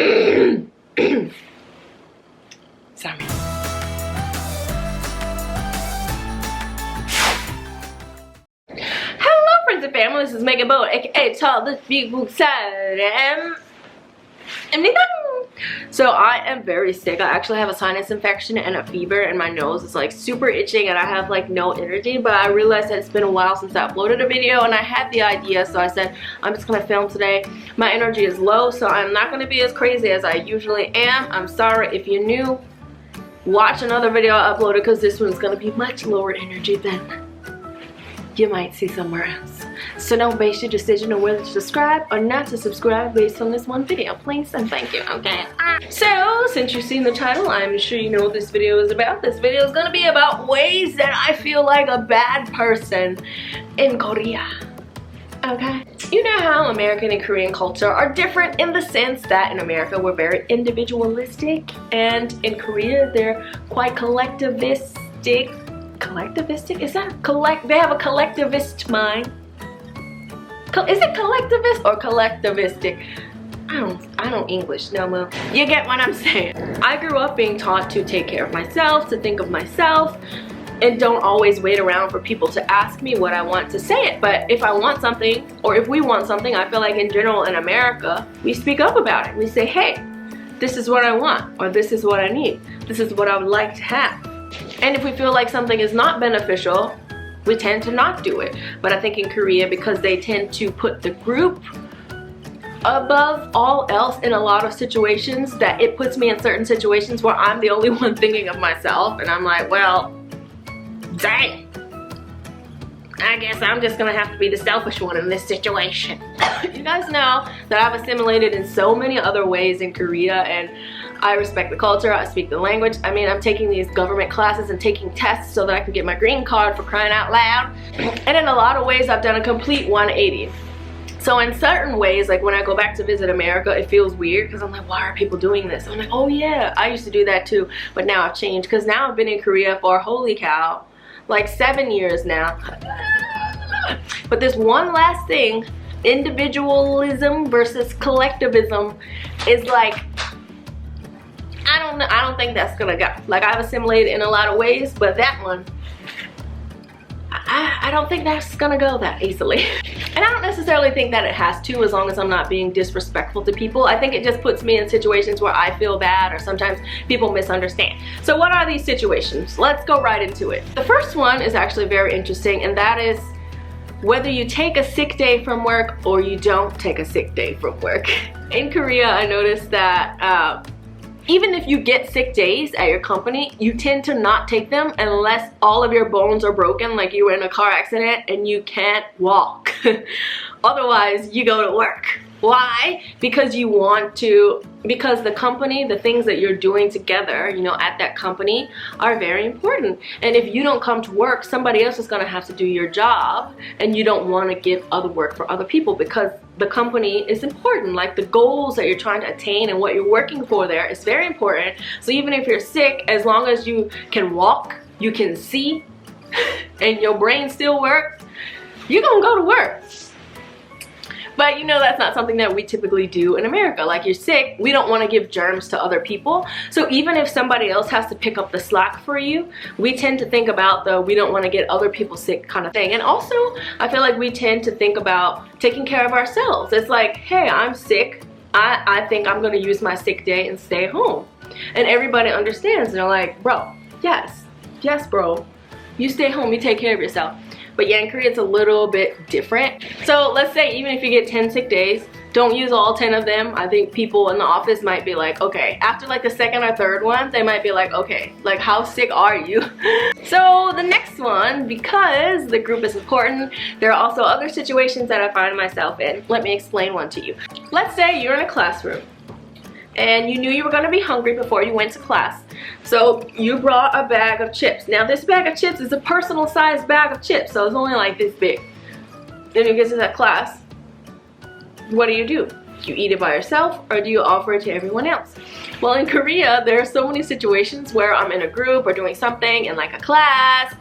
Sorry. Hello friends and family, this is Megan Bowen, aka Tall This Beautiful Side. So I am very sick. I actually have a sinus infection and a fever, and my nose is like super itching, and I have like no energy. But I realized that it's been a while since I uploaded a video, and I had the idea, so I said I'm just gonna film today. My energy is low, so I'm not gonna be as crazy as I usually am. I'm sorry if you're new. Watch another video I uploaded, because this one's gonna be much lower energy than you might see somewhere else. So don't base your decision on whether to subscribe or not to subscribe based on this one video, please and thank you, okay? So since you've seen the title, I'm sure you know what this video is about. This video is gonna be about ways that I feel like a bad person in Korea, okay? You know how American and Korean culture are different in the sense that in America we're very individualistic, and in Korea they're quite collectivistic. Collectivistic? Is that they have a collectivist mind. Is it collectivist or collectivistic? I don't English no more. You get what I'm saying. I grew up being taught to take care of myself, to think of myself, and don't always wait around for people to ask me what I want to say it. But if I want something, or if we want something, I feel like in general in America, we speak up about it. We say, hey, this is what I want, or this is what I need. This is what I would like to have. And if we feel like something is not beneficial, we tend to not do it. But I think in Korea, because they tend to put the group above all else in a lot of situations, that it puts me in certain situations where I'm the only one thinking of myself, and I'm like, well, dang, I guess I'm just gonna have to be the selfish one in this situation. You guys know that I've assimilated in so many other ways in Korea, and I respect the culture, I speak the language. I mean, I'm taking these government classes and taking tests so that I can get my green card, for crying out loud. And in a lot of ways, I've done a complete 180. So in certain ways, like when I go back to visit America, it feels weird because I'm like, why are people doing this? I'm like, oh yeah, I used to do that too, but now I've changed, because now I've been in Korea for, holy cow, like 7 years now. But this one last thing, individualism versus collectivism, is like, I don't think that's gonna go. Like, I've assimilated in a lot of ways, but that one, I don't think that's gonna go that easily. And I don't necessarily think that it has to, as long as I'm not being disrespectful to people. I think it just puts me in situations where I feel bad, or sometimes people misunderstand. So what are these situations? Let's go right into it. The first one is actually very interesting, and that is whether you take a sick day from work or you don't take a sick day from work. In Korea, I noticed that even if you get sick days at your company, you tend to not take them unless all of your bones are broken, like you were in a car accident and you can't walk. Otherwise, you go to work. Why? Because you want to, because the company, the things that you're doing together, you know, at that company are very important. And if you don't come to work, somebody else is gonna have to do your job, and you don't wanna give other work for other people, because the company is important. Like, the goals that you're trying to attain and what you're working for there is very important. So even if you're sick, as long as you can walk, you can see, and your brain still works, you're gonna go to work. But you know, that's not something that we typically do in America. Like, you're sick, we don't want to give germs to other people. So even if somebody else has to pick up the slack for you, we tend to think about the we don't want to get other people sick kind of thing. And also, I feel like we tend to think about taking care of ourselves. It's like, hey, I'm sick. I think I'm going to use my sick day and stay home. And everybody understands. They're like, bro, yes, bro. You stay home, you take care of yourself. But yeah, in Korea it's a little bit different. So let's say even if you get 10 sick days, don't use all 10 of them. I think people in the office might be like, okay, after like the second or third one, they might be like, okay, like, how sick are you? So the next one, because the group is important, there are also other situations that I find myself in. Let me explain one to you. Let's say you're in a classroom and you knew you were going to be hungry before you went to class. So you brought a bag of chips. Now this bag of chips is a personal sized bag of chips, so it's only like this big. Then you get to that class, what do? Do you eat it by yourself, or do you offer it to everyone else? Well, in Korea, there are so many situations where I'm in a group or doing something in like a class,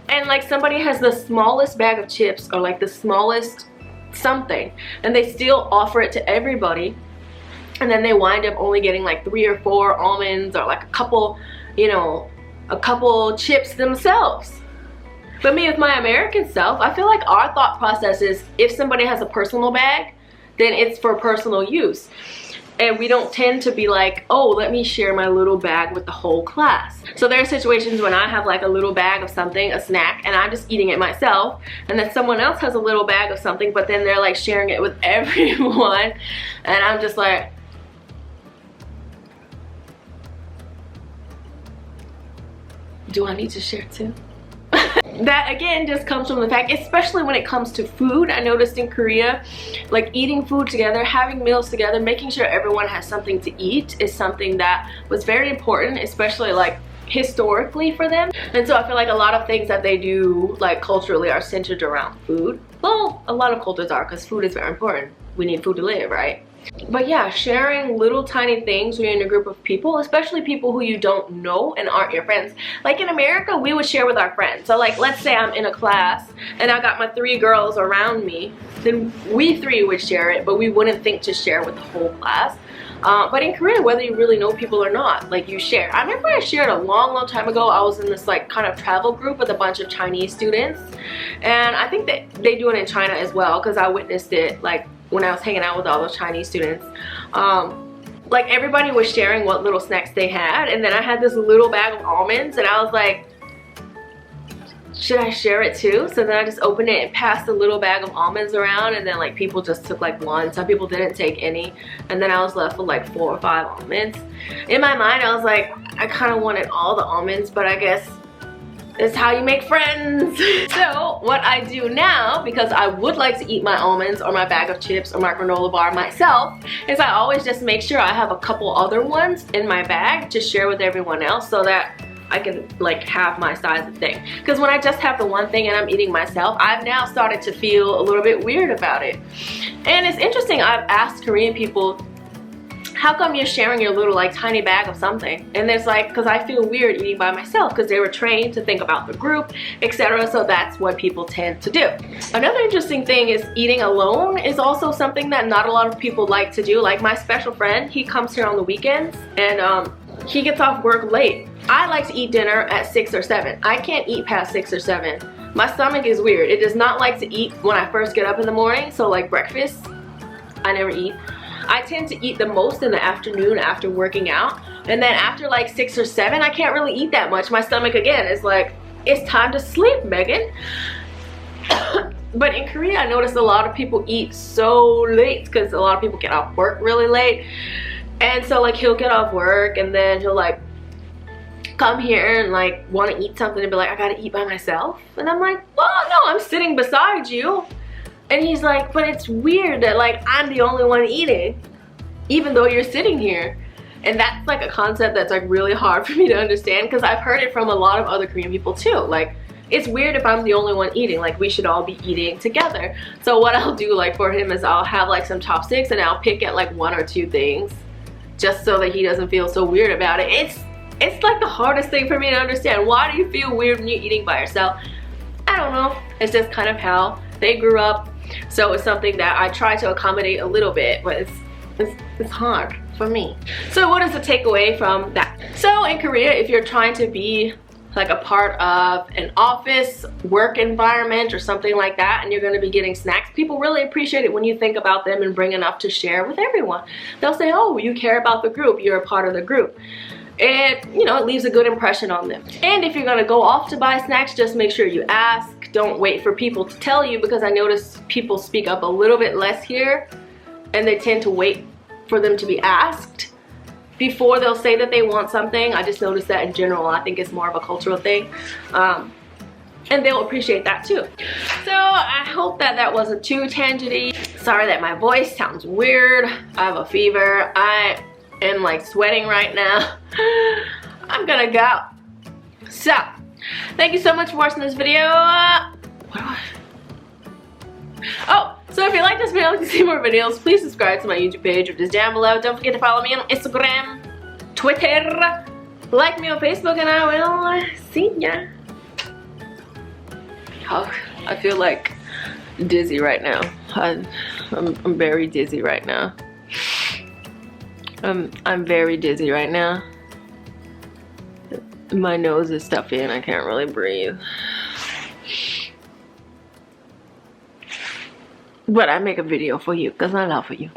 and like somebody has the smallest bag of chips or like the smallest something, and they still offer it to everybody. and then they wind up only getting like 3 or 4 almonds or like a couple, you know, a couple chips themselves. But me with my American self, I feel like our thought process is if somebody has a personal bag, then it's for personal use. And we don't tend to be like, oh, let me share my little bag with the whole class. So there are situations when I have like a little bag of something, a snack, and I'm just eating it myself, and then someone else has a little bag of something, but then they're like sharing it with everyone, and I'm just like, do I need to share too? That again just comes from the fact, especially when it comes to food, I noticed in Korea, like eating food together, having meals together, making sure everyone has something to eat is something that was very important, especially like historically for them. And so I feel like a lot of things that they do like culturally are centered around food. Well, a lot of cultures are, because food is very important. We need food to live, right? But yeah, sharing little tiny things when you're in a group of people, especially people who you don't know and aren't your friends. Like in America, we would share with our friends. So like, let's say I'm in a class and I got my 3 girls around me, then we 3 would share it, but we wouldn't think to share with the whole class. But in Korea, whether you really know people or not, like you share. I remember I shared a long time ago. I was in this like kind of travel group with a bunch of Chinese students, and I think that they do it in China as well, because I witnessed it like when I was hanging out with all those Chinese students. Like everybody was sharing what little snacks they had, and then I had this little bag of almonds, and I was like, should I share it too? So then I just opened it and passed a little bag of almonds around, and then like people just took like 1. Some people didn't take any, and then I was left with like 4 or 5 almonds. In my mind, I was like, I kind of wanted all the almonds, but I guess it's how you make friends. So what I do now, because I would like to eat my almonds or my bag of chips or my granola bar myself, is I always just make sure I have a couple other ones in my bag to share with everyone else, so that I can like have my size of thing. Because when I just have the one thing and I'm eating myself, I've now started to feel a little bit weird about it. And it's interesting, I've asked Korean people, how come you're sharing your little like tiny bag of something? And it's like, because I feel weird eating by myself, because they were trained to think about the group, etc. So that's what people tend to do. Another interesting thing is eating alone is also something that not a lot of people like to do. Like my special friend, he comes here on the weekends, and he gets off work late. I like to eat dinner at 6 or 7. I can't eat past 6 or 7. My stomach is weird. It does not like to eat when I first get up in the morning. So like breakfast, I never eat. I tend to eat the most in the afternoon after working out. And then after like 6 or 7, I can't really eat that much. My stomach again is like, it's time to sleep, Megan. But in Korea, I noticed a lot of people eat so late, because a lot of people get off work really late. And so like he'll get off work and then he'll like come here and like want to eat something and be like, I gotta eat by myself. And I'm like, well, no, I'm sitting beside you. And he's like, but it's weird that like I'm the only one eating, even though you're sitting here. And that's like a concept that's like really hard for me to understand, because I've heard it from a lot of other Korean people too. Like, it's weird if I'm the only one eating, like we should all be eating together. So what I'll do like for him is I'll have like some chopsticks and I'll pick at like 1 or 2 things, just so that he doesn't feel so weird about it. It's like the hardest thing for me to understand. Why do you feel weird when you're eating by yourself? I don't know. It's just kind of how they grew up. So it's something that I try to accommodate a little bit, but it's hard for me. So what is the takeaway from that? So in Korea, if you're trying to be like a part of an office work environment or something like that, and you're going to be getting snacks, people really appreciate it when you think about them and bring enough to share with everyone. They'll say, oh, you care about the group, you're a part of the group. And you know, it leaves a good impression on them. And if you're going to go off to buy snacks, just make sure you ask. Don't wait for people to tell you, because I notice people speak up a little bit less here, and they tend to wait for them to be asked before they'll say that they want something. I just noticed that in general. I think it's more of a cultural thing. And they'll appreciate that too. So I hope that that wasn't too tangenty. Sorry that my voice sounds weird. I have a fever. I am like sweating right now. I'm gonna go. So, thank you so much for watching this video. So if you like this video and to see more videos, please subscribe to my YouTube page, which is down below. Don't forget to follow me on Instagram, Twitter, like me on Facebook, and I will see ya. Oh, I feel like dizzy right now. I'm very dizzy right now. I'm very dizzy right now. My nose is stuffy and I can't really breathe. But I make a video for you because I love you.